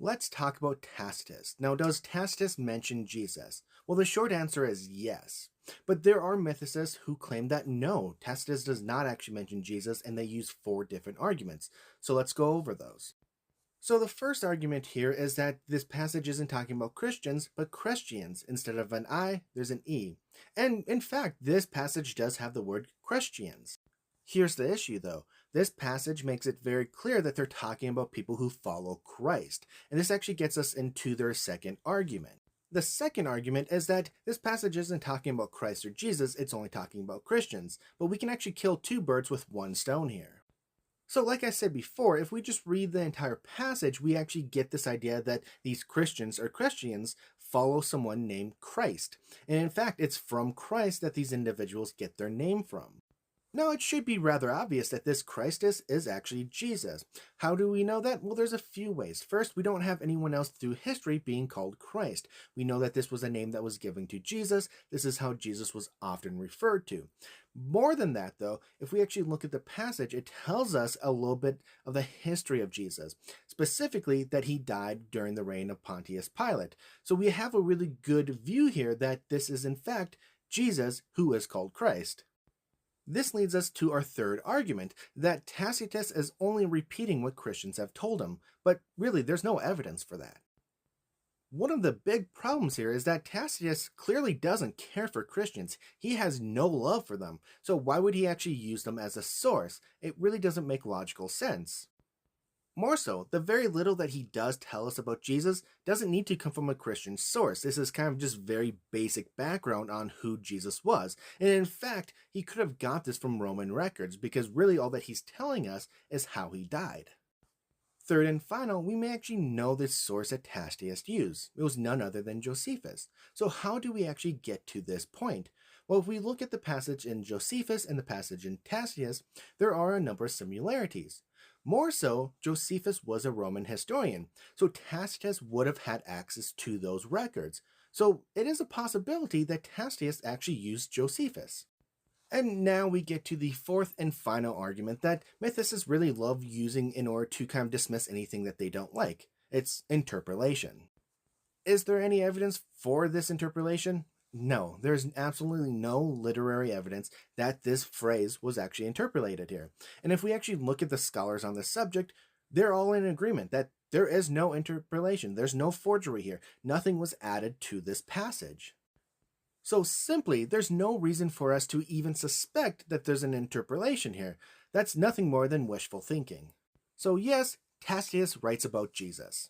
Let's talk about Tacitus. Now, does Tacitus mention Jesus? Well, the short answer is yes. But there are mythicists who claim that no, Tacitus does not actually mention Jesus, and they use four different arguments. So let's go over those. So the first argument here is that this passage isn't talking about Christians, but Christians. Instead of an I, there's an E. And in fact, this passage does have the word Christians. Here's the issue though. This passage makes it very clear that they're talking about people who follow Christ. And this actually gets us into their second argument. The second argument is that this passage isn't talking about Christ or Jesus, it's only talking about Christians. But we can actually kill two birds with one stone here. So like I said before, if we just read the entire passage, we actually get this idea that these Christians or Christians follow someone named Christ. And in fact, it's from Christ that these individuals get their name from. Now, it should be rather obvious that this Christus is actually Jesus. How do we know that? Well, there's a few ways. First, we don't have anyone else through history being called Christ. We know that this was a name that was given to Jesus. This is how Jesus was often referred to. More than that, though, if we actually look at the passage, it tells us a little bit of the history of Jesus, specifically that he died during the reign of Pontius Pilate. So we have a really good view here that this is in fact Jesus who is called Christ. This leads us to our third argument, that Tacitus is only repeating what Christians have told him, but really there's no evidence for that. One of the big problems here is that Tacitus clearly doesn't care for Christians. He has no love for them, so why would he actually use them as a source? It really doesn't make logical sense. More so, the very little that he does tell us about Jesus doesn't need to come from a Christian source. This is kind of just very basic background on who Jesus was. And in fact, he could have got this from Roman records because really all that he's telling us is how he died. Third and final, we may actually know this source that Tacitus used. It was none other than Josephus. So how do we actually get to this point? Well, if we look at the passage in Josephus and the passage in Tacitus, there are a number of similarities. More so, Josephus was a Roman historian, so Tacitus would have had access to those records. So it is a possibility that Tacitus actually used Josephus. And now we get to the fourth and final argument that mythicists really love using in order to kind of dismiss anything that they don't like. It's interpolation. Is there any evidence for this interpolation? No, there's absolutely no literary evidence that this phrase was actually interpolated here. And if we actually look at the scholars on this subject, they're all in agreement that there is no interpolation. There's no forgery here. Nothing was added to this passage. So simply, there's no reason for us to even suspect that there's an interpolation here. That's nothing more than wishful thinking. So yes, Tacitus writes about Jesus.